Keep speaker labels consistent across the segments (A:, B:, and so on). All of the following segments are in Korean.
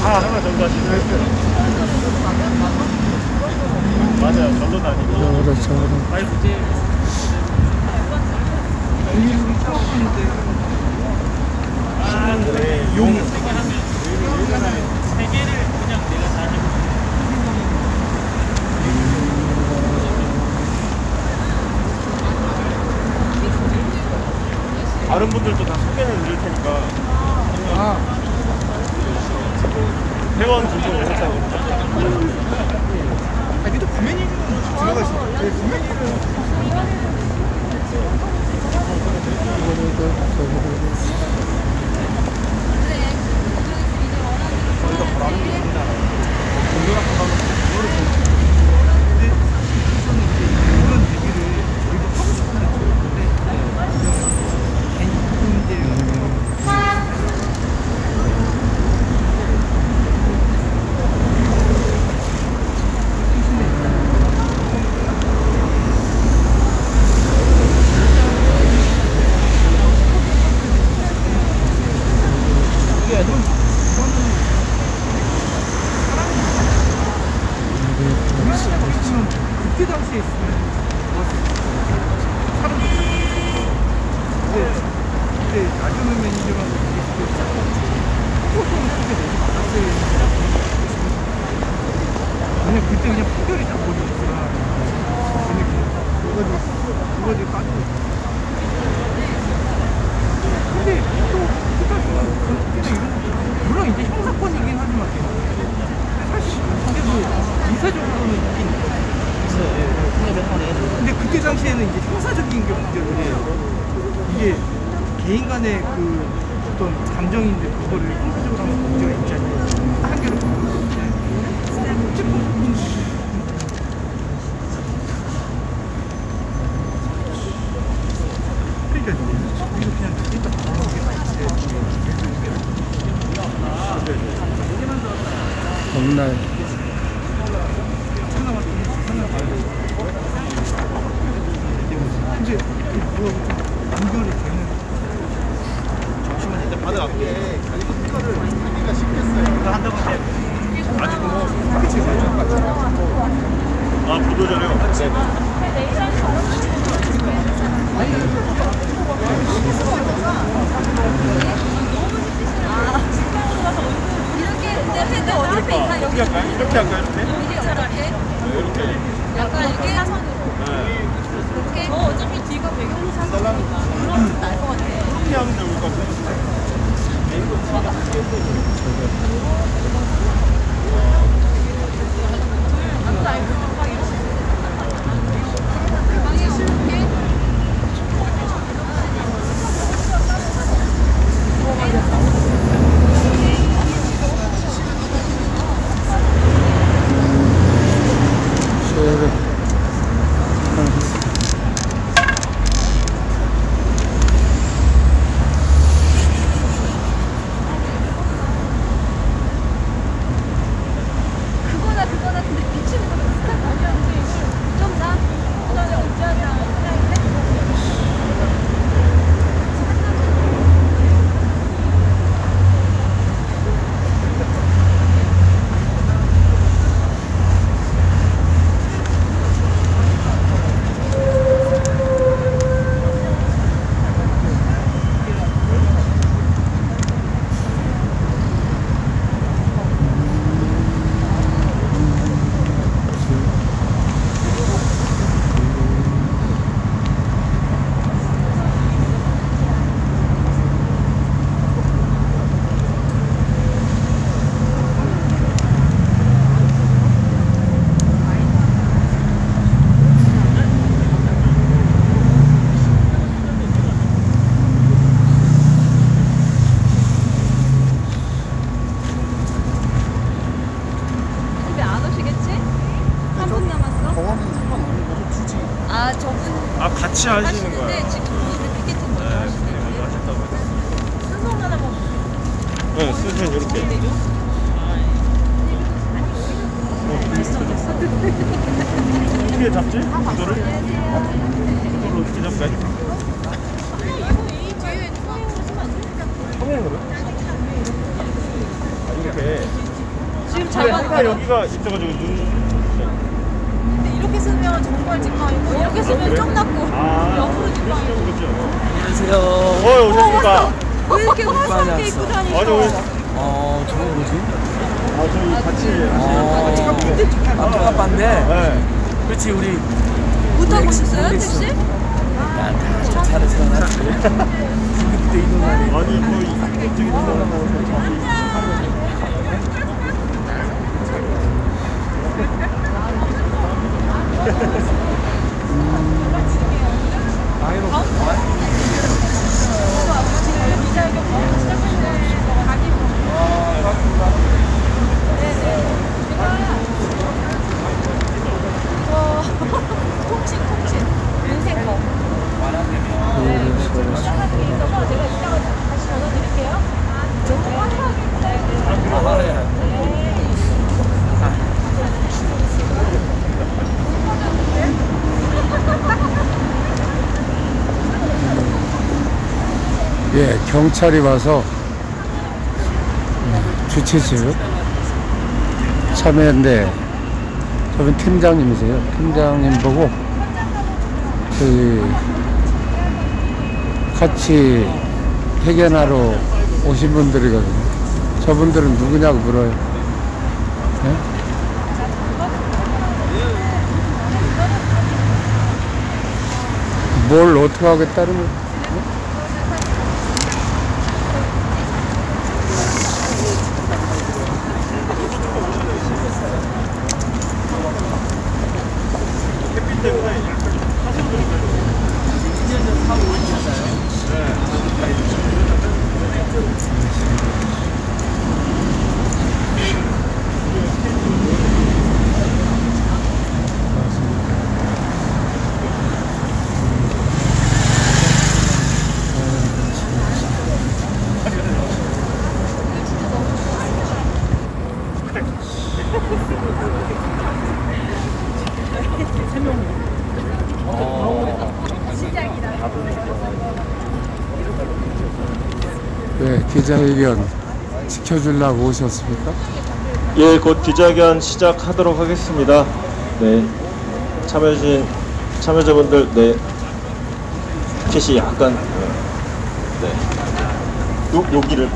A: 하나 정도 하시죠. 맞아요. 절로 다니고. 아이고. 그래. 용. 세 개를 그냥 내가 다 해볼게. 다른 분들도 다 소개해 드릴 테니까. 회원 주소 회원장입니다.
B: 근데 구매일은 들어가 있어. 구매일은 저희가 바라는 게 있습니다. 공연학 가면 그거를 근데 그런 얘기를 저희도 하고 싶은 데 들었는데 개인 부분들 그때 당시에 있으면 사람들이 근데 나경원 매니저가 소송을 크게 내지 말았어요. 그냥 그때 그냥 판결이 딱 버렸구나. 그거 가지고 빠지고 있어. 근데 또 그때는 이런 물론 이제 형사건이긴 하지만 사실 근데 뭐 민사적으로는 있긴 근데 그때 당시에는 이제 형사적인 게 문제예요. 이게 개인 간의 그 어떤 감정인데 그거를 형사적으로 하면 문제가 있잖아요. 한계로 그러니까 이거 그냥 일단
C: 겁나.
B: 이제 그거 연결이 되는
A: 잠시만 일단 받아갈게. 아니 이거를 우리가 시켰어요. 이거 한다고 해. 아직 뭐
B: 그치
A: 아 보도자료. 네.
D: 이렇게 해도 어차피 다 여기
A: 이렇게 할까요? 이렇게 할까요?
D: 이렇게
A: 이렇게.
D: 약간 이렇게 사선으로 이렇게 어차피 뒤가 배경이 사선이니까 그럼 나을 것 같아.
A: 이렇게 하면 좋을 것 같아요.
D: 그거나 근데 비치는 거는 비슷한 거 아니었는데 좀 나? 그다음에 어쩌냐
A: 아 같이 하시는 거예요?
D: 네, 지금 오늘 피켓팅 먼저 하시는데
A: 하셨다고 해서.
D: 순서 하나 먹고
A: 네, 쓰시면 이렇게. 어떻게 잡지? 구도를? 구도를 어떻게 잡까요?
D: 이거 이 뒤에 통행으로 쓰면 안 되니까
A: 통행으로? 해가 여기가 있어가지고
D: 근데 이렇게 쓰면 정말 직방이고 이렇게 쓰면 쫑났고 옆으로 직방이고.
C: 안녕하세요.
A: 오셨습니까?
D: 왜 이렇게 화사하게 입고 다니셔?
A: 아니 오늘
C: 저거 뭐지?
A: 저희 같이
C: 통합반대.
A: 네.
C: 그렇지, 우리.
D: 못 타고 오셨어요, 택시?
C: 저 차를 세워놨지. 그때 이동하니.
A: 아니 뭐 이쪽이
D: 통신 인생 거. 네, 시작하기 있어서 제가 이따가 다시 전화 드릴게요. 너무 화사하게.
E: 예, 경찰이 와서 주최측 참여했는데 저분 팀장님이세요. 팀장님 보고 같이 회견하러 오신 분들이거든요. 저분들은 누구냐고 물어요. 네? 뭘 어떻게 하겠다는 거예요? 네, 기자회견 지켜주려고 오셨습니까?
A: 예, 곧 기자회견 시작하도록 하겠습니다. 네, 참여해주신 참여자분들, 네, 티켓이 약간, 네, 여기를.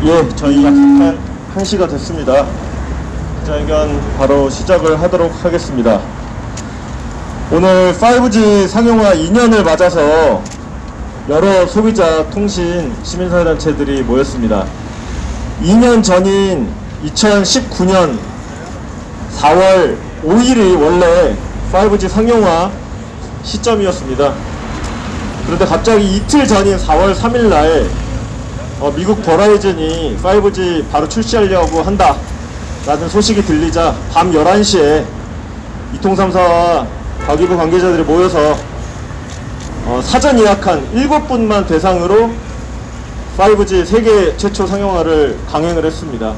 A: 예, 저희 약속한 1시가 됐습니다. 기자회견 바로 시작을 하도록 하겠습니다. 오늘 5G 상용화 2년을 맞아서 여러 소비자, 통신, 시민사회단체들이 모였습니다. 2년 전인 2019년 4월 5일이 원래 5G 상용화 시점이었습니다. 그런데 갑자기 이틀 전인 4월 3일 날 미국 버라이즌이 5G 바로 출시하려고 한다 라는 소식이 들리자 밤 11시에 이통삼사와 과기부 관계자들이 모여서 사전 예약한 7분만 대상으로 5G 세계 최초 상용화를 강행을 했습니다.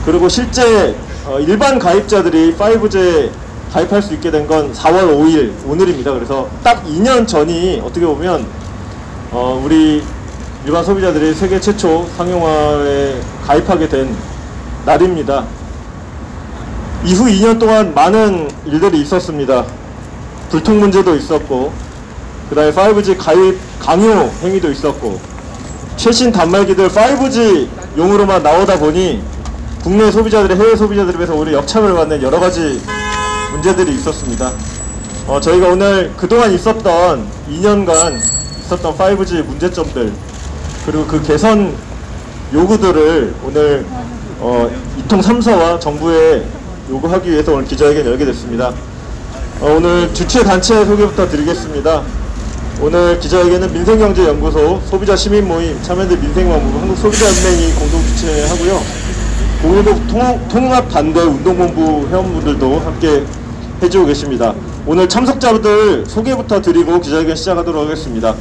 A: 그리고 실제 일반 가입자들이 5G에 가입할 수 있게 된 건 4월 5일 오늘입니다. 그래서 딱 2년 전이 어떻게 보면 우리 일반 소비자들이 세계 최초 상용화에 가입하게 된 날입니다. 이후 2년 동안 많은 일들이 있었습니다. 불통 문제도 있었고, 그 다음에 5G 가입 강요 행위도 있었고, 최신 단말기들 5G 용으로만 나오다 보니 국내 소비자들이 해외 소비자들에 비해서 오히려 역차별 받는 여러 가지 문제들이 있었습니다. 저희가 오늘 그동안 있었던 2년간 있었던 5G 문제점들, 그리고 그 개선 요구들을 오늘 이통 3사와 정부에 요구하기 위해서 오늘 기자회견 열게 됐습니다. 오늘 주최 단체 소개부터 드리겠습니다. 오늘 기자회견은 민생경제연구소, 소비자시민모임, 참여연대 민생왕국, 한국소비자연맹이 공동 주최하고요. 010 통합반대운동본부 회원분들도 함께 해주고 계십니다. 오늘 참석자분들 소개부터 드리고 기자회견 시작하도록 하겠습니다.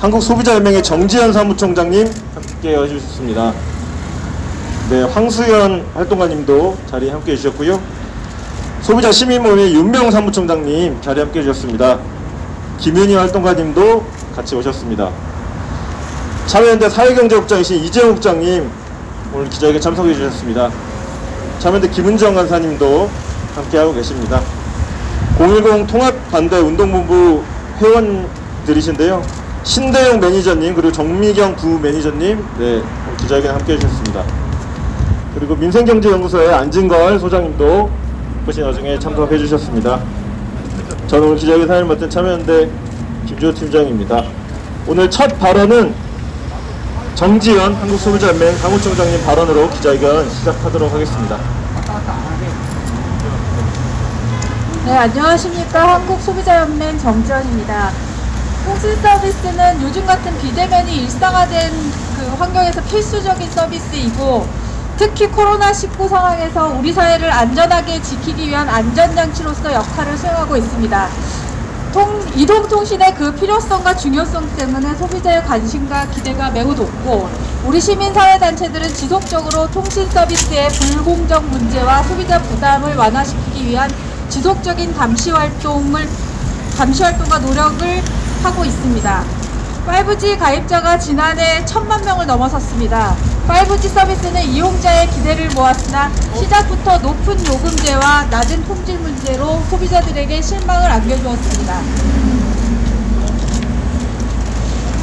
A: 한국소비자연맹의 정지현 사무총장님 함께 해주셨습니다. 네, 황수연 활동가님도 자리에 함께 해주셨고요. 소비자시민모임의 윤명 사무총장님 자리에 함께 해주셨습니다. 김윤희 활동가님도 같이 오셨습니다. 참여연대 사회경제국장이신 이재용 국장님 오늘 기자회견 참석해 주셨습니다. 참여연대 김은정 간사님도 함께하고 계십니다. 010 통합반대운동본부 회원들이신데요. 신대용 매니저님 그리고 정미경 부매니저님 네, 기자회견 함께해 주셨습니다. 그리고 민생경제연구소의 안진걸 소장님도 바쁘신 와중에 참석해 주셨습니다. 저는 오늘 기자회견 사회를 맡은 참여연대 김주호 팀장입니다. 오늘 첫 발언은 정지현 한국소비자연맹 사무총장님 발언으로 기자회견 시작하도록 하겠습니다.
F: 네, 안녕하십니까. 한국소비자연맹 정지현입니다. 통신 서비스는 요즘 같은 비대면이 일상화된 그 환경에서 필수적인 서비스이고 특히 코로나19 상황에서 우리 사회를 안전하게 지키기 위한 안전장치로서 역할을 수행하고 있습니다. 이동통신의 그 필요성과 중요성 때문에 소비자의 관심과 기대가 매우 높고 우리 시민사회단체들은 지속적으로 통신 서비스의 불공정 문제와 소비자 부담을 완화시키기 위한 지속적인 감시활동과 노력을 하고 있습니다. 5G 가입자가 지난해 1000만 명을 넘어섰습니다. 5G 서비스는 이용자의 기대를 모았으나 시작부터 높은 요금제와 낮은 품질 문제로 소비자들에게 실망을 안겨주었습니다.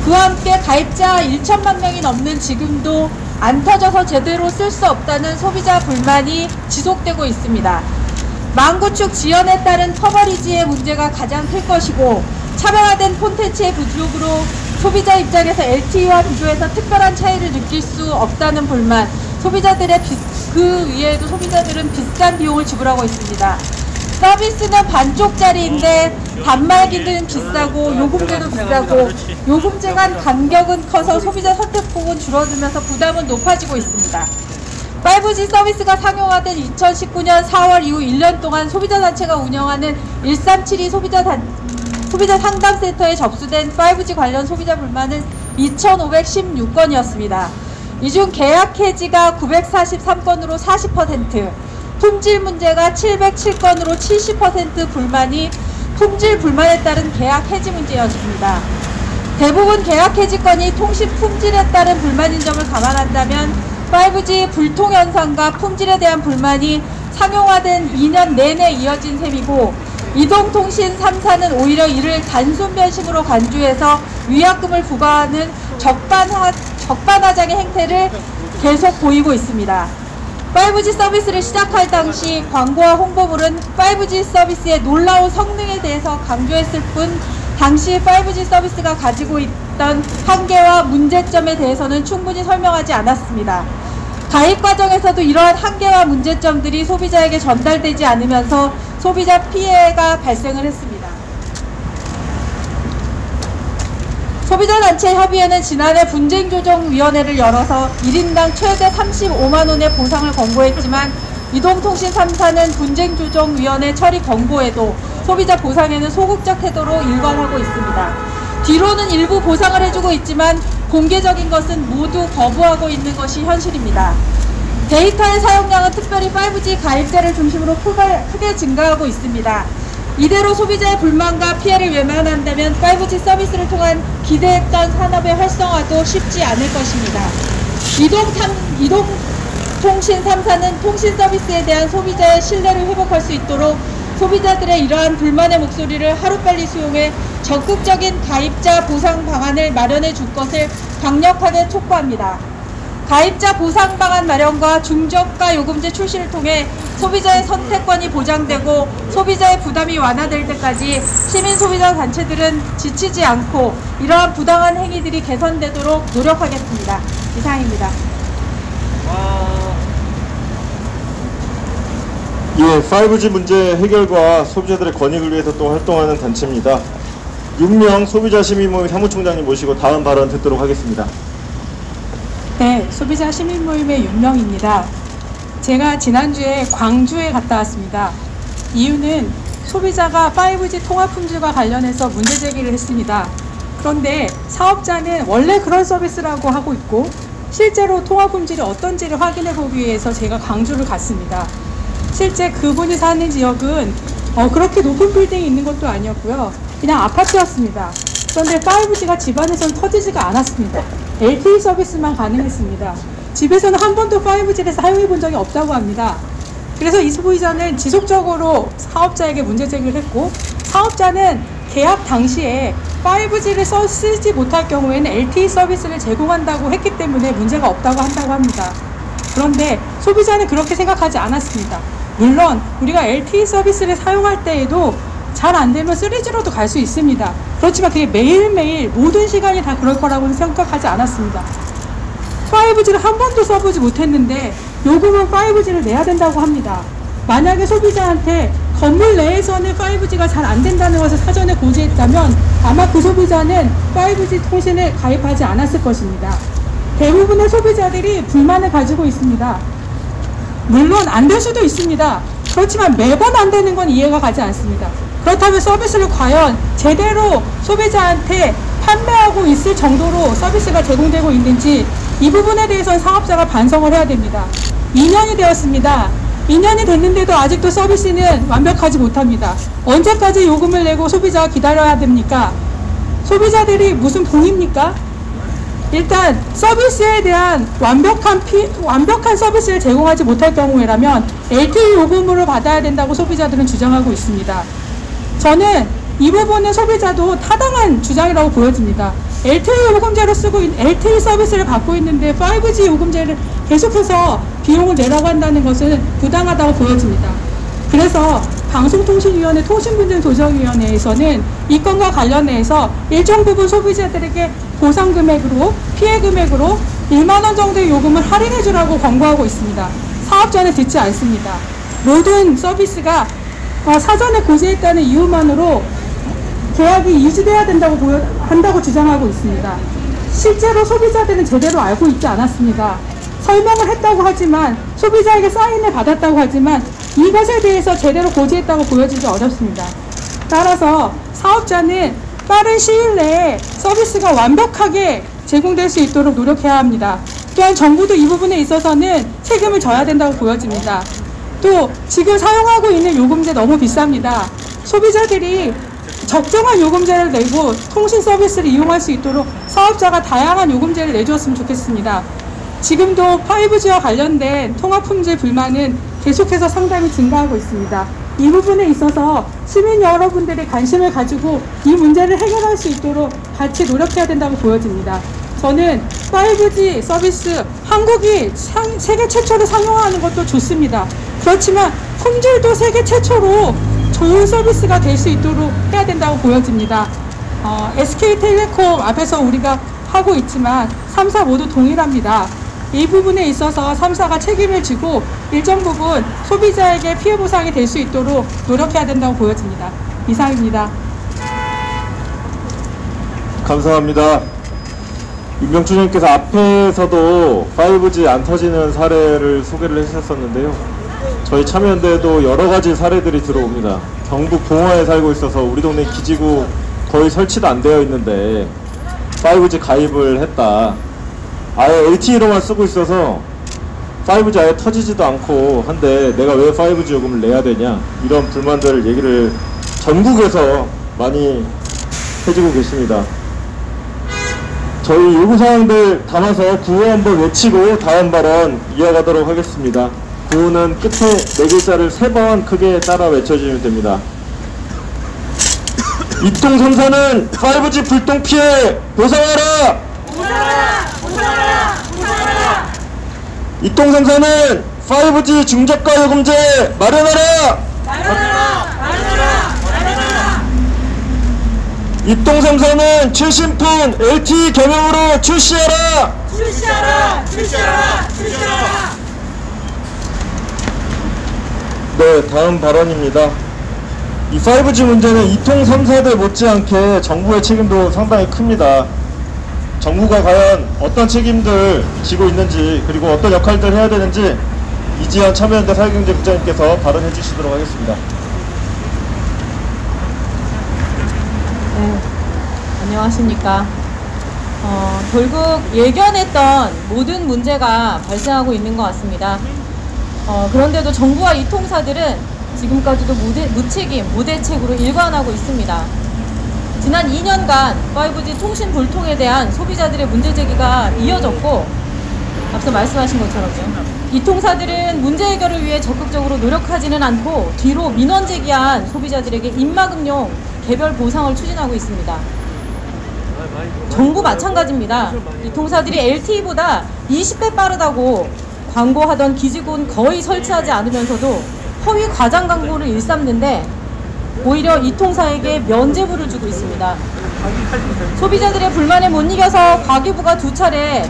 F: 그와 함께 가입자 1천만 명이 넘는 지금도 안 터져서 제대로 쓸 수 없다는 소비자 불만이 지속되고 있습니다. 망구축 지연에 따른 커버리지의 문제가 가장 클 것이고 차별화된 콘텐츠의 부족으로 소비자 입장에서 LTE와 비교해서 특별한 차이를 느낄 수 없다는 불만, 그 위에도 소비자들은 비싼 비용을 지불하고 있습니다. 서비스는 반쪽짜리인데 단말기는 비싸고 요금제도 비싸고 요금제 간 간격은 커서 소비자 선택폭은 줄어들면서 부담은 높아지고 있습니다. 5G 서비스가 상용화된 2019년 4월 이후 1년 동안 소비자단체가 운영하는 1372 소비자 상담센터에 접수된 5G 관련 소비자 불만은 2,516건이었습니다. 이 중 계약 해지가 943건으로 40%, 품질 문제가 707건으로 70% 불만이 품질 불만에 따른 계약 해지 문제였습니다. 대부분 계약 해지 건이 통신 품질에 따른 불만인 점을 감안한다면 5G 불통 현상과 품질에 대한 불만이 상용화된 2년 내내 이어진 셈이고 이동통신 3사는 오히려 이를 단순 변심으로 간주해서 위약금을 부과하는 적반하장의 행태를 계속 보이고 있습니다. 5G 서비스를 시작할 당시 광고와 홍보물은 5G 서비스의 놀라운 성능에 대해서 강조했을 뿐 당시 5G 서비스가 가지고 있던 한계와 문제점에 대해서는 충분히 설명하지 않았습니다. 가입 과정에서도 이러한 한계와 문제점들이 소비자에게 전달되지 않으면서 소비자 피해가 발생을 했습니다. 소비자단체 협의회는 지난해 분쟁조정위원회를 열어서 1인당 최대 35만원의 보상을 권고했지만 이동통신 3사는 분쟁조정위원회 처리 권고에도 소비자 보상에는 소극적 태도로 일관하고 있습니다. 뒤로는 일부 보상을 해주고 있지만 공개적인 것은 모두 거부하고 있는 것이 현실입니다. 데이터의 사용량은 특별히 5G 가입자를 중심으로 크게 증가하고 있습니다. 이대로 소비자의 불만과 피해를 외면한다면 5G 서비스를 통한 기대했던 산업의 활성화도 쉽지 않을 것입니다. 이동통신 3사는 통신 서비스에 대한 소비자의 신뢰를 회복할 수 있도록 소비자들의 이러한 불만의 목소리를 하루빨리 수용해 적극적인 가입자 보상 방안을 마련해 줄 것을 강력하게 촉구합니다. 가입자 보상 방안 마련과 중저가 요금제 출시를 통해 소비자의 선택권이 보장되고 소비자의 부담이 완화될 때까지 시민 소비자 단체들은 지치지 않고 이러한 부당한 행위들이 개선되도록 노력하겠습니다. 이상입니다.
A: 예, 5G 문제 해결과 소비자들의 권익을 위해서 또 활동하는 단체입니다. 윤명 소비자 시민모임 사무총장님 모시고 다음 발언 듣도록 하겠습니다.
G: 네, 소비자 시민모임의 윤명입니다. 제가 지난주에 광주에 갔다 왔습니다. 이유는 소비자가 5G 통화품질과 관련해서 문제 제기를 했습니다. 그런데 사업자는 원래 그런 서비스라고 하고 있고 실제로 통화품질이 어떤지를 확인해 보기 위해서 제가 광주를 갔습니다. 실제 그분이 사는 지역은 그렇게 높은 빌딩이 있는 것도 아니었고요. 그냥 아파트였습니다. 그런데 5G가 집안에서는 터지지가 않았습니다. LTE 서비스만 가능했습니다. 집에서는 한 번도 5G를 사용해 본 적이 없다고 합니다. 그래서 이 소비자는 지속적으로 사업자에게 문제 제기를 했고, 사업자는 계약 당시에 5G를 쓰지 못할 경우에는 LTE 서비스를 제공한다고 했기 때문에 문제가 없다고 한다고 합니다. 그런데 소비자는 그렇게 생각하지 않았습니다. 물론 우리가 LTE 서비스를 사용할 때에도 잘 안 되면 3G로도 갈 수 있습니다. 그렇지만 그게 매일매일 모든 시간이 다 그럴 거라고는 생각하지 않았습니다. 5G를 한 번도 써보지 못했는데 요금은 5G를 내야 된다고 합니다. 만약에 소비자한테 건물 내에서는 5G가 잘 안 된다는 것을 사전에 고지했다면 아마 그 소비자는 5G 통신을 가입하지 않았을 것입니다. 대부분의 소비자들이 불만을 가지고 있습니다. 물론 안 될 수도 있습니다. 그렇지만 매번 안 되는 건 이해가 가지 않습니다. 그렇다면 서비스를 과연 제대로 소비자한테 판매하고 있을 정도로 서비스가 제공되고 있는지 이 부분에 대해서는 사업자가 반성을 해야 됩니다. 2년이 되었습니다. 2년이 됐는데도 아직도 서비스는 완벽하지 못합니다. 언제까지 요금을 내고 소비자가 기다려야 됩니까? 소비자들이 무슨 봉입니까? 일단 서비스에 대한 완벽한 서비스를 제공하지 못할 경우에라면 LTE 요금으로 받아야 된다고 소비자들은 주장하고 있습니다. 저는 이 부분은 소비자도 타당한 주장이라고 보여집니다. LTE 요금제로 쓰고 있는 LTE 서비스를 갖고 있는데 5G 요금제를 계속해서 비용을 내라고 한다는 것은 부당하다고 보여집니다. 그래서 방송통신위원회 통신분쟁조정위원회에서는 이 건과 관련해서 일정 부분 소비자들에게 보상금액으로 피해금액으로 1만원 정도의 요금을 할인해 주라고 권고하고 있습니다. 사업자는 듣지 않습니다. 모든 서비스가 사전에 고지했다는 이유만으로 계약이 유지돼야 한다고 주장하고 있습니다. 실제로 소비자들은 제대로 알고 있지 않았습니다. 설명을 했다고 하지만 소비자에게 사인을 받았다고 하지만 이것에 대해서 제대로 고지했다고 보여지기 어렵습니다. 따라서 사업자는 빠른 시일 내에 서비스가 완벽하게 제공될 수 있도록 노력해야 합니다. 또한 정부도 이 부분에 있어서는 책임을 져야 된다고 보여집니다. 또 지금 사용하고 있는 요금제 너무 비쌉니다. 소비자들이 적정한 요금제를 내고 통신 서비스를 이용할 수 있도록 사업자가 다양한 요금제를 내주었으면 좋겠습니다. 지금도 5G와 관련된 통화품질 불만은 계속해서 상당히 증가하고 있습니다. 이 부분에 있어서 시민 여러분들이 관심을 가지고 이 문제를 해결할 수 있도록 같이 노력해야 된다고 보여집니다. 저는 5G 서비스 한국이 세계 최초로 상용화하는 것도 좋습니다. 그렇지만 품질도 세계 최초로 좋은 서비스가 될 수 있도록 해야 된다고 보여집니다. SK텔레콤 앞에서 우리가 하고 있지만 3사 모두 동일합니다. 이 부분에 있어서 3사가 책임을 지고 일정 부분 소비자에게 피해 보상이 될 수 있도록 노력해야 된다고 보여집니다. 이상입니다.
A: 감사합니다. 윤명추님께서 앞에서도 5G 안 터지는 사례를 소개를 해주셨었는데요. 저희 참여연대에도 여러 가지 사례들이 들어옵니다. 경북 봉화에 살고 있어서 우리 동네 기지국 거의 설치도 안 되어 있는데 5G 가입을 했다. 아예 LTE로만 쓰고 있어서 5G 아예 터지지도 않고 한데 내가 왜 5G 요금을 내야 되냐, 이런 불만들 얘기를 전국에서 많이 해주고 계십니다. 저희 요구사항들 담아서 구호 한번 외치고 다음 발언 이어가도록 하겠습니다. 구호는 끝에 4글자를 3번 크게 따라 외쳐주시면 됩니다. 이통 3사는 5G 불통 피해 보상하라! 보상하라! 보상하라! 보상하라! 이통 3사는 5G 중저가 요금제 마련하라! 마련하라! 마련하라! 마련하라! 이통 3사는 최신품 LTE 개념으로 출시하라! 출시하라! 출시하라! 출시하라! 네, 네, 다음 발언입니다. 이 5G 문제는 이통 3사들 못지않게 정부의 책임도 상당히 큽니다. 정부가 과연 어떤 책임들 지고 있는지, 그리고 어떤 역할들 해야 되는지 이지연 참여연대 사회경제국장님께서 발언해 주시도록 하겠습니다.
F: 네, 안녕하십니까. 결국 예견했던 모든 문제가 발생하고 있는 것 같습니다. 그런데도 정부와 이통사들은 지금까지도 무책임, 무대책으로 일관하고 있습니다. 지난 2년간 5G 통신 불통에 대한 소비자들의 문제제기가 이어졌고, 앞서 말씀하신 것처럼요. 이통사들은 문제 해결을 위해 적극적으로 노력하지는 않고 뒤로 민원 제기한 소비자들에게 입막음용 개별 보상을 추진하고 있습니다. 정부 마찬가지입니다. 이통사들이 LTE보다 20배 빠르다고 광고하던 기지국은 거의 설치하지 않으면서도 허위 과장 광고를 일삼는데 오히려 이통사에게 면죄부를 주고 있습니다. 소비자들의 불만에 못 이겨서 과기부가 2차례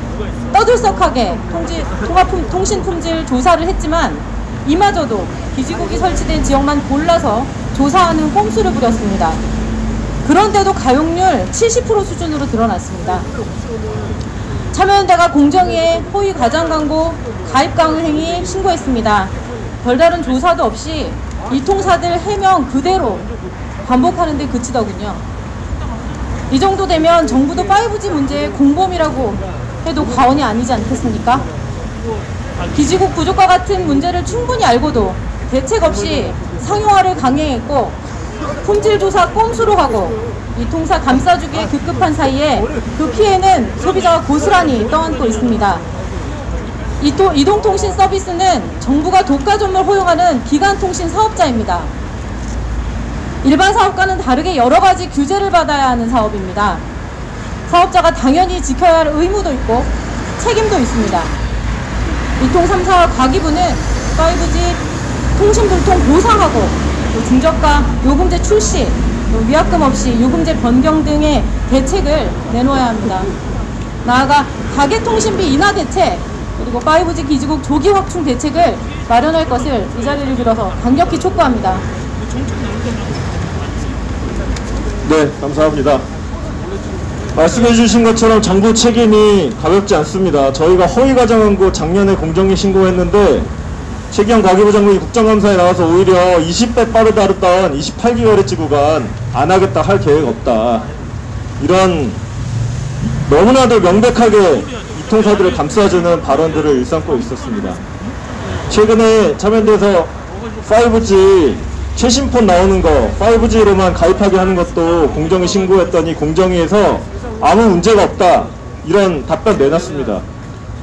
F: 떠들썩하게 통신 품질 조사를 했지만 이마저도 기지국이 설치된 지역만 골라서 조사하는 꼼수를 부렸습니다. 그런데도 가용률 70% 수준으로 드러났습니다. 참여연대가 공정위에 허위 과장 광고 가입 강요 행위 신고했습니다. 별다른 조사도 없이 이통사들 해명 그대로 반복하는 데 그치더군요. 이 정도 되면 정부도 5G 문제의 공범이라고 해도 과언이 아니지 않겠습니까? 기지국 부족과 같은 문제를 충분히 알고도 대책 없이 상용화를 강행했고 품질조사 꼼수로 하고 이통사 감싸주기에 급급한 사이에 그 피해는 소비자가 고스란히 떠안고 있습니다. 이동통신 서비스는 정부가 독과점을 허용하는 기간통신 사업자입니다. 일반 사업과는 다르게 여러 가지 규제를 받아야 하는 사업입니다. 사업자가 당연히 지켜야 할 의무도 있고 책임도 있습니다. 이통 3사와 과기부는 5G 통신불통 보상하고 또 중저가 요금제 출시, 또 위약금 없이 요금제 변경 등의 대책을 내놓아야 합니다. 나아가 가계통신비 인하 대책, 그리고 5G 기지국 조기 확충 대책을 마련할 것을 이 자리를 빌어서 강력히 촉구합니다.
A: 네, 감사합니다. 말씀해 주신 것처럼 정부 책임이 가볍지 않습니다. 저희가 허위 과장 광고 작년에 공정위 신고했는데 최기영 과기부 장관이 국정감사에 나와서 오히려 20배 빠르다 했던 28GHz 구간 안 하겠다, 할 계획 없다, 이런 너무나도 명백하게 이통사들을 감싸주는 발언들을 일삼고 있었습니다. 최근에 참여연대에서 5G 최신폰 나오는 거 5G로만 가입하게 하는 것도 공정위 신고했더니 공정위에서 아무 문제가 없다, 이런 답변 내놨습니다.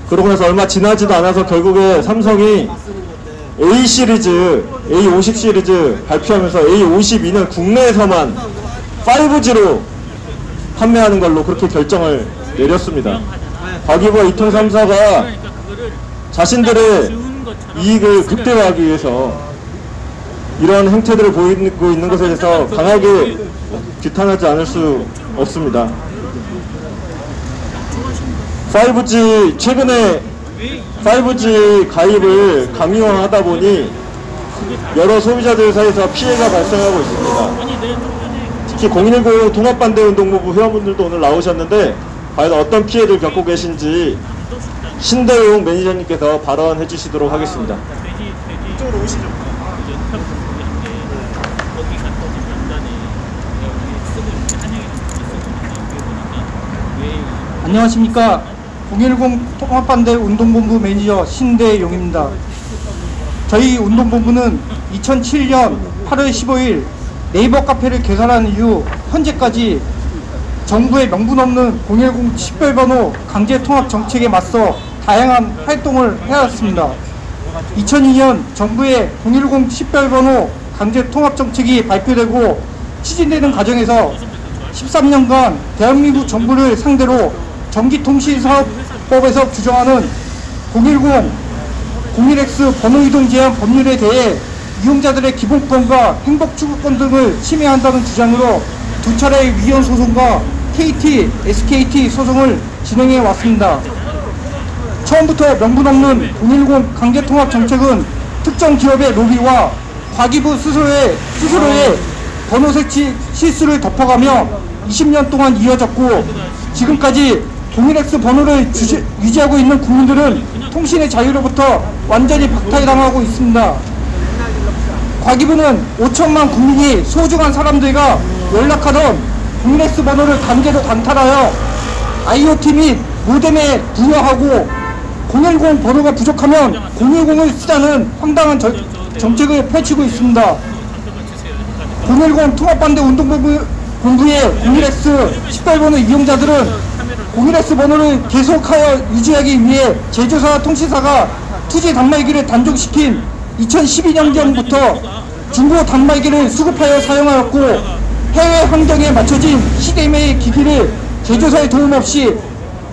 A: 그러고 나서 얼마 지나지도 않아서 결국에 삼성이 A 시리즈, A50 시리즈 발표하면서 A52는 국내에서만 5G로 판매하는 걸로 그렇게 결정을 내렸습니다. 과기부와 이통 3사가 자신들의 이익을 극대화하기 위해서 이런 행태들을 보이고 있는 것에 대해서 강하게 비탄하지 않을 수 없습니다. 5G, 최근에 5G 가입을 강요하다 보니 여러 소비자들 사이에서 피해가 발생하고 있습니다. 특히 010 통합반대운동본부 회원분들도 오늘 나오셨는데 과연 어떤 피해를 겪고 계신지 신대용 매니저님께서 발언해 주시도록 하겠습니다.
B: 이쪽으로 오시죠. 안녕하십니까. 010 통합반대 운동본부 매니저 신대용입니다. 저희 운동본부는 2007년 8월 15일 네이버 카페를 개설한 이후 현재까지 정부의 명분 없는 010 식별번호 강제 통합 정책에 맞서 다양한 활동을 해왔습니다. 2002년 정부의 010 식별번호 강제 통합 정책이 발표되고 추진되는 과정에서 13년간 대한민국 정부를 상대로 전기통신사업법에서 규정하는 010, 01X 번호이동 제한 법률에 대해 이용자들의 기본권과 행복추구권 등을 침해한다는 주장으로 2차례 위헌 소송과 KT, SKT 소송을 진행해 왔습니다. 처음부터 명분 없는 010 강제통합 정책은 특정 기업의 로비와 과기부 스스로의 번호 색치 실수를 덮어가며 20년 동안 이어졌고 지금까지 동일X 번호를 유지하고 있는 국민들은 통신의 자유로부터 완전히 박탈당하고 있습니다. 과기부는 5천만 국민이 소중한 사람들과 연락하던 동일X 번호를 강제로 강탈하여 IoT 및 모뎀에 부여하고 010 번호가 부족하면 010을 쓰자는 황당한 정책을 펼치고 있습니다. 010 통합반대 운동본부의 01X 18번호 이용자들은 01X 번호를 계속하여 유지하기 위해 제조사와 통신사가 2G 단말기를 단종시킨 2012년경부터 중고 단말기를 수급하여 사용하였고 해외 환경에 맞춰진 HDMI 기기를 제조사의 도움 없이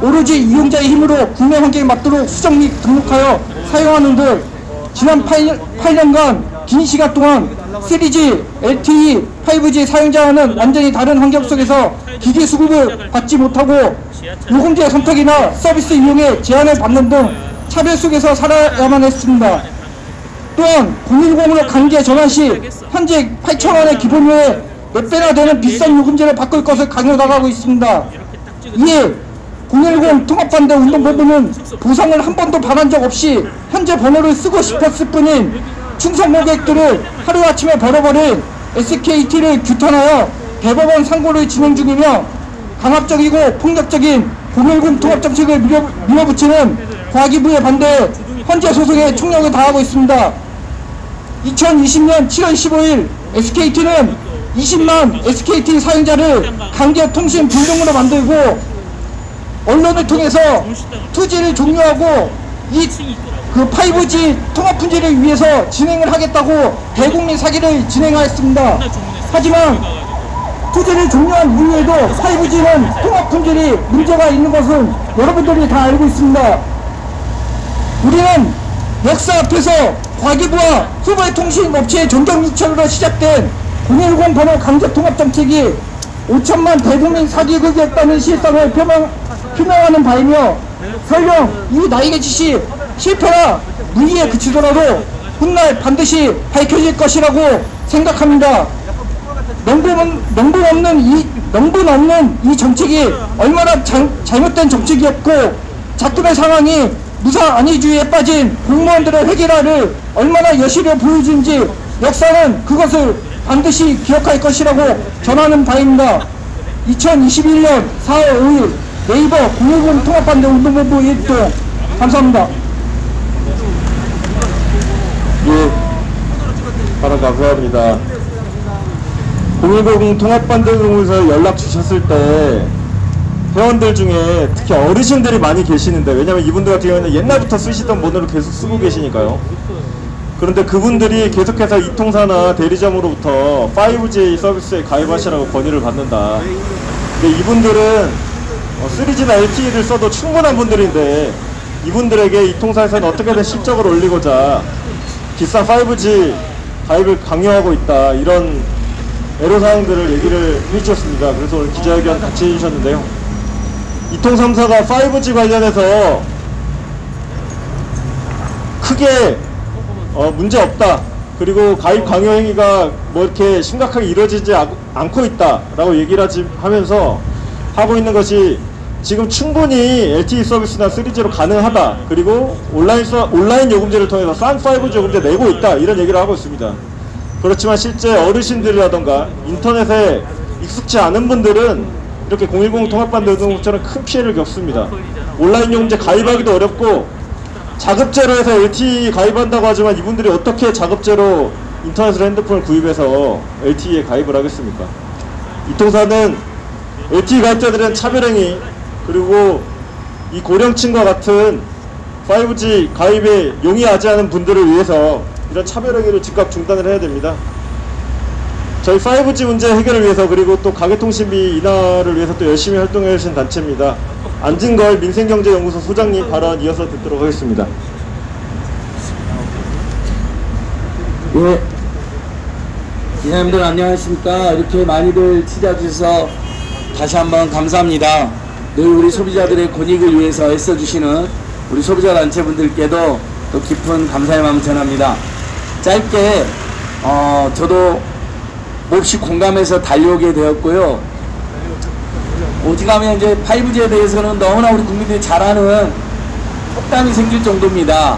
B: 오로지 이용자의 힘으로 국내 환경에 맞도록 수정 및 등록하여 사용하는 등 지난 8년간 긴 시간 동안 3G, LTE, 5G 사용자와는 완전히 다른 환경 속에서 기기 수급을 받지 못하고 요금제 선택이나 서비스 이용에 제한을 받는 등 차별 속에서 살아야만 했습니다. 또한 010으로 강제 전환 시 현재 8,000원의 기본료에 몇 배나 되는 비싼 요금제를 바꿀 것을 강요당하고 있습니다. 이에 010 통합반대 운동본부는 보상을 한 번도 바란 적 없이 현재 번호를 쓰고 싶었을 뿐인 충성 고객들을 하루아침에 벌어버린 SKT를 규탄하여 대법원 상고를 진행 중이며 강압적이고 폭력적인 010 통합정책을 밀어붙이는 과기부의 반대에 헌재 소송에 총력을 다하고 있습니다. 2020년 7월 15일 SKT는 20만 SKT 사용자를 강제 통신 불능으로 만들고 언론을 통해서 2G를 종료하고 이 5G 통합 분지를 위해서 진행을 하겠다고 대국민 사기를 진행하였습니다. 하지만 2G를 종료한 이후에도 5G는 통합 분질이 문제가 있는 것은 여러분들이 다 알고 있습니다. 우리는 역사 앞에서 과기부와 후보의 통신업체의 전경유착으로 시작된 010 번호 강제통합 정책이 5천만 대국민 사기극이었다는 실상을 표명하는 바이며 설령 이 나에게 지시 실패나 무의에 그치더라도 훗날 반드시 밝혀질 것이라고 생각합니다. 명분 없는 이 정책이 얼마나 잘못된 정책이었고 작품의 상황이 무사 안위주의에 빠진 공무원들의 회계라를 얼마나 여실히 보여주는지 역사는 그것을 반드시 기억할 것이라고 전하는 바입니다. 2021년 4월 5일 네이버 010 통합반대 운동본부 일동 감사합니다.
A: 예, 바로 감사합니다. 010 통합반대 운동에서 연락 주셨을 때 회원들 중에 특히 어르신들이 많이 계시는데, 왜냐면 이분들 같은 경우는 옛날부터 쓰시던 번호를 계속 쓰고 계시니까요. 그런데 그분들이 계속해서 이통사나 대리점으로부터 5G 서비스에 가입하시라고 건의를 받는다. 근데 이분들은 3G나 LTE를 써도 충분한 분들인데 이분들에게 이통사에서는 어떻게든 실적을 올리고자 비싼 5G 가입을 강요하고 있다, 이런 애로사항들을 얘기를 해주셨습니다. 그래서 오늘 기자회견 같이 해주셨는데요. 이통 3사가 5G 관련해서 크게 문제 없다, 그리고 가입 강요 행위가 뭐 이렇게 심각하게 이루어지지 않고 있다 라고 얘기를 하면서 하고 있는 것이 지금 충분히 LTE 서비스나 3G로 가능하다, 그리고 온라인 요금제를 통해서 싼 5G 요금제 내고 있다, 이런 얘기를 하고 있습니다. 그렇지만 실제 어르신들이라던가 인터넷에 익숙치 않은 분들은 이렇게 010 통합반대 운동처럼 큰 피해를 겪습니다. 온라인 요금제 가입하기도 어렵고, 자급제로 해서 LTE 가입한다고 하지만 이분들이 어떻게 자급제로 인터넷으로 핸드폰을 구입해서 LTE에 가입을 하겠습니까? 이통사는 LTE 가입자들은 차별행위, 그리고 이 고령층과 같은 5G 가입에 용이하지 않은 분들을 위해서 이런 차별행위를 즉각 중단을 해야 됩니다. 저희 5G 문제 해결을 위해서, 그리고 또 가계통신비 인하를 위해서 또 열심히 활동해 주신 단체입니다. 안진걸 민생경제연구소 소장님 발언 이어서 듣도록 하겠습니다.
H: 예, 기자님들 안녕하십니까. 이렇게 많이들 찾아주셔서 다시 한번 감사합니다. 늘 우리 소비자들의 권익을 위해서 애써주시는 우리 소비자 단체분들께도 또 깊은 감사의 마음 전합니다. 짧게 저도 몹시 공감해서 달려오게 되었고요. 오직하면 이제 5G에 대해서는 너무나 우리 국민들이 잘 아는 속담이 생길 정도입니다.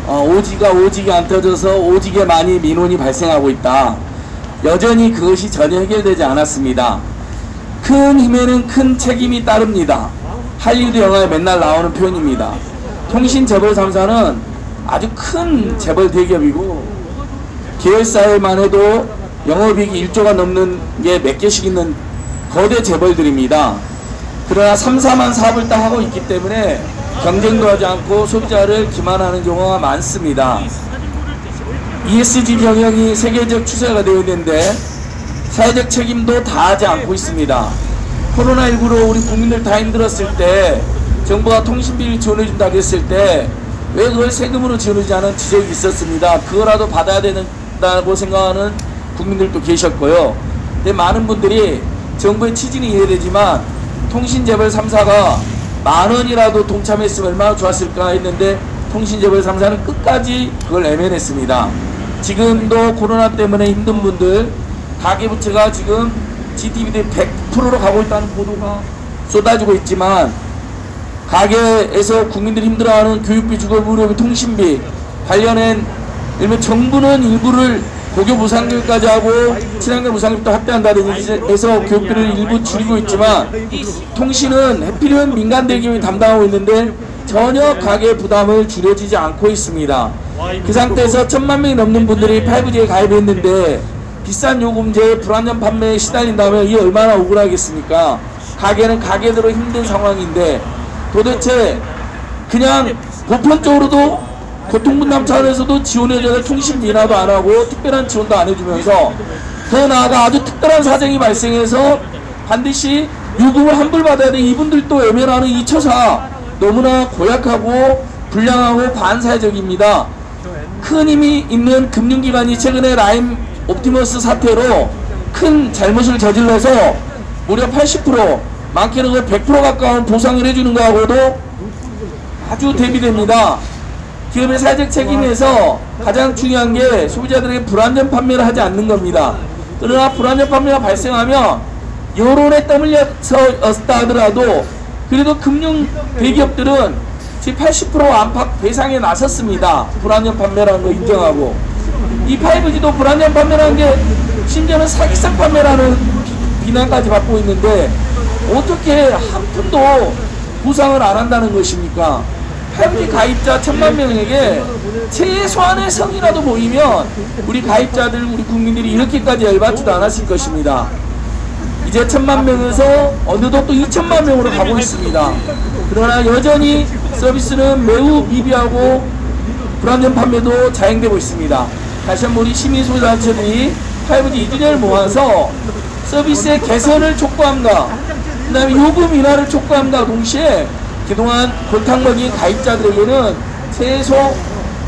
H: 5G가 안 터져서 5G에 많이 민원이 발생하고 있다. 여전히 그것이 전혀 해결되지 않았습니다. 큰 힘에는 큰 책임이 따릅니다. 할리우드 영화에 맨날 나오는 표현입니다. 통신재벌 3사는 아주 큰 재벌 대기업이고 계열사에만 해도 영업이익이 1조가 넘는 게 몇 개씩 있는 거대 재벌들입니다. 그러나 3사만 사업을 딱 하고 있기 때문에 경쟁도 하지 않고 소비자를 기만하는 경우가 많습니다. ESG 경영이 세계적 추세가 되어 있는데 사회적 책임도 다하지 않고 있습니다. 코로나19로 우리 국민들 다 힘들었을 때 정부가 통신비를 지원해준다고 했을 때 왜 그걸 세금으로 지원하지 않은 지적이 있었습니다. 그거라도 받아야 된다고 생각하는 국민들도 계셨고요. 근데 많은 분들이 정부의 취지는 이해되지만 통신재벌 3사가 만원이라도 동참했으면 얼마나 좋았을까 했는데 통신재벌 3사는 끝까지 그걸 외면했습니다. 지금도 코로나 때문에 힘든 분들 가계부채가 지금 GDP 대 100%로 가고 있다는 보도가 쏟아지고 있지만 가계에서 국민들이 힘들어하는 교육비, 주거무료비, 통신비 관련한 일면 정부는 일부를 고교 무상교육까지 하고 친환경 무상교육도 확대한다든지 해서 교육비를 일부 줄이고 있지만 통신은 해필이면 민간 대기업이 담당하고 있는데 전혀 가계 부담을 줄여지지 않고 있습니다. 그 상태에서 1000만 명이 넘는 분들이 5G에 가입했는데 비싼 요금제 불안전 판매에 시달린다면 이게 얼마나 억울하겠습니까? 가게는 가게대로 힘든 상황인데 도대체 그냥 보편적으로도 고통분담 차원에서도 지원해줘야 통신 인하도 안 하고 특별한 지원도 안 해주면서 더 나아가 아주 특별한 사정이 발생해서 반드시 요금을 환불받아야 돼. 이분들도 외면하는 이 처사 너무나 고약하고 불량하고 반사회적입니다. 큰 힘이 있는 금융기관이 최근에 라임 옵티머스 사태로 큰 잘못을 저질러서 무려 80% 많게는 100% 가까운 보상을 해주는 거하고도 아주 대비됩니다. 기업의 사회적 책임에서 가장 중요한 게 소비자들에게 불안전 판매를 하지 않는 겁니다. 그러나 불안전 판매가 발생하면 여론에 떠밀려서 하더라도 그래도 금융 대기업들은 지금 80% 안팎 배상에 나섰습니다. 불안전 판매라는 거 인정하고 이 5G도 불안전 판매라는 게 심지어는 사기성 판매라는 비난까지 받고 있는데 어떻게 한 푼도 보상을 안 한다는 것입니까? 5G 가입자 1000만 명에게 최소한의 성이라도 보이면 우리 가입자들, 우리 국민들이 이렇게까지 열받지도 않았을 것입니다. 이제 1000만 명에서 어느덧 또 2000만 명으로 가고 있습니다. 그러나 여전히 서비스는 매우 미비하고 불안전 판매도 자행되고 있습니다. 다시 한번 우리 시민소비단체들이 5G 2주년을 모아서 서비스의 개선을 촉구함과 그 다음에 요금 인하를 촉구함과 동시에 그동안 골탕 먹인 가입자들에게는 최소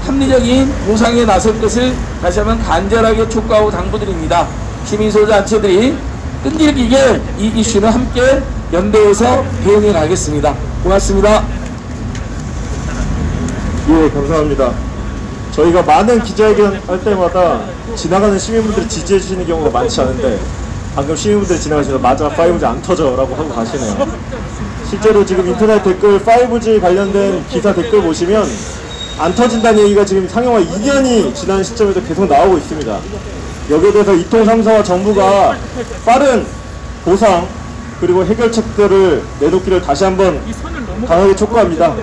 H: 합리적인 보상에 나설 것을 다시 한번 간절하게 촉구하고 당부드립니다. 시민소비단체들이 끈질기게 이 이슈는 함께 연대해서 대응해 가겠습니다. 고맙습니다.
A: 예, 감사합니다. 저희가 많은 기자회견 할 때마다 지나가는 시민분들이 지지해 주시는 경우가 많지 않은데 방금 시민분들이 지나가시면서 맞아 5G 안 터져 라고 하고 가시네요. 실제로 지금 인터넷 댓글 5G 관련된 기사 댓글 보시면 안 터진다는 얘기가 지금 상용화 2년이 지난 시점에도 계속 나오고 있습니다. 여기에 대해서 이통 3사와 정부가 빠른 보상 그리고 해결책들을 내놓기를 다시 한번 강하게 촉구합니다.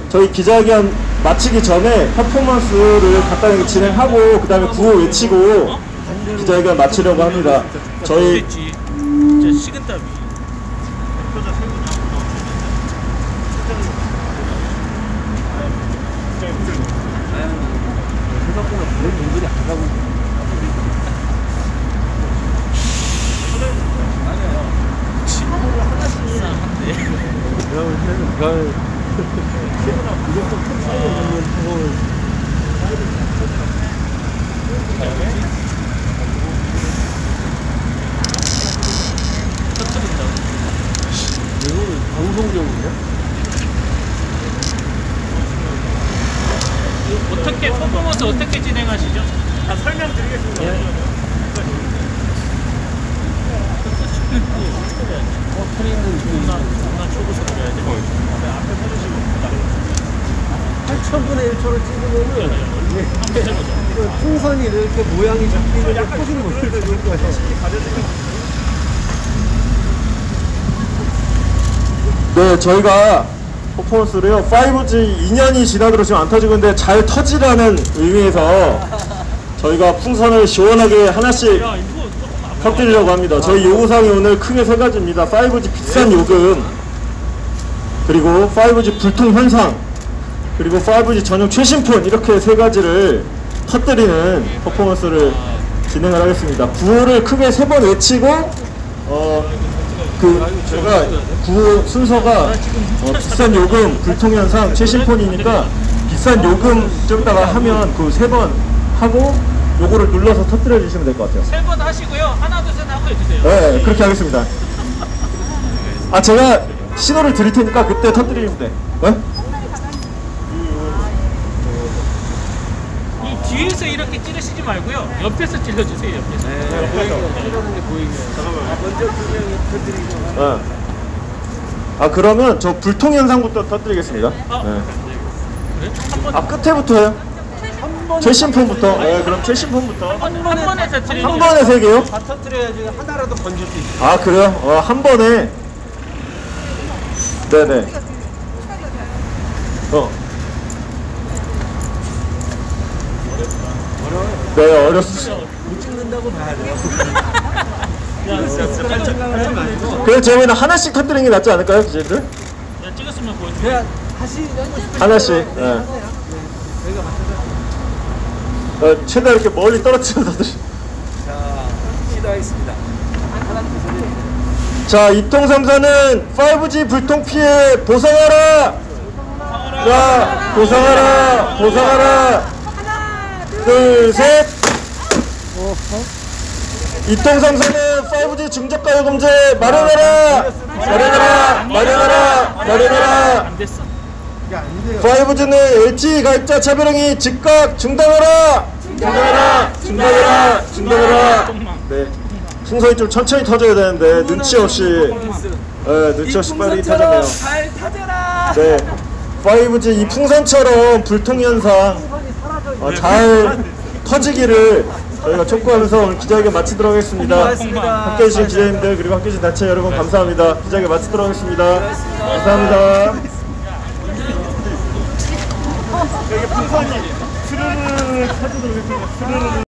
A: 저희 기자회견 마치기 전에 퍼포먼스를 간단하게 진행하고 그 다음에 구호 외치고 기자회견 마치려고 합니다. 저희
C: 식은땀이 생각보다 그런 분들이 안 가고 이거는 방송용이야?
I: 어떻게 퍼포먼스 어떻게 진행하시죠?
C: 다 설명드리겠습니다.
I: 풍선이 이렇게 모양이 잡히는데 포즈를 못 쓸 때 좋을 거예요.
A: 네, 저희가 퍼포먼스를요 5G 2년이 지나도록 지금 안 터지고 있는데 잘 터지라는 의미에서 저희가 풍선을 시원하게 하나씩 터뜨리려고 합니다. 저희 요구사항이 오늘 크게 세 가지입니다. 5G 비싼 요금, 그리고 5G 불통 현상, 그리고 5G 전용 최신폰, 이렇게 세 가지를 터뜨리는 퍼포먼스를 진행을 하겠습니다. 구호를 크게 3번 외치고 제가 구호 순서가 비싼 요금, 불통 현상, 최신폰이니까 비싼 요금 좀 이따가 하면 그 3번 하고 요거를 눌러서 터뜨려 주시면 될 것 같아요.
C: 3번 하시고요. 하나 둘 셋 하고 해주세요.
A: 네, 그렇게 하겠습니다. 아, 제가 신호를 드릴 테니까 그때 터뜨리면 돼. 네?
C: 이 뒤에서 이렇게 찌르시지 말고요. 옆에서 찔러주세요. 옆에서.
A: 네. 아, 그러면 저 불통 현상부터 터뜨리겠습니다. 네.
C: 그래?
A: 아, 끝에부터 해요? 최신폰부터. 네, 그럼 최신폰부터.
C: 한 번에 터뜨리는
A: 한 번에 3개요?
I: 다 터뜨려야지 하나라도 건질 수 있어요.
A: 아, 그래요? 한 번에. 네네. 네, 어렵습니다.
I: 못 찍는다고 봐야 돼요.
A: 그래서 저희는 하나씩 터뜨리는 게 낫지 않을까요, 기자님들?
C: 야, 찍었으면 보여줘.
I: 그냥 다시
A: 하나씩. 네. 최대한 이렇게 멀리 떨어뜨려서 터뜨리.
I: 자, 시도하겠습니다.
A: 자, 이통삼사는 5G 불통 피해 보상하라! 자, 보상하라! 보상하라! 둘, 셋! 이통삼사는 5G 중저가요금제 마련하라! 마련하라! 마련하라! 마련하라!
C: 안 됐어.
A: 5G는 LTE 가입자 차별행위 즉각 중단하라! 중단하라! 중단하라! 중단하라! 네. 풍선이 좀 천천히 터져야 되는데 눈치 없이 눈치 없이 빨리 터졌네요.
H: 잘 타져라.
A: 네, 5G 이 풍선처럼 불통 현상 잘 터지기를 저희가 촉구하면서 오늘 기자회견 마치도록 하겠습니다. 함께해 주신 기자님들 그리고 함께해 주신 단체 여러분 감사합니다. 기자회견 마치도록 하겠습니다. 감사합니다. 여기 풍선이 스르르 터지도록 했습니다. 스르르.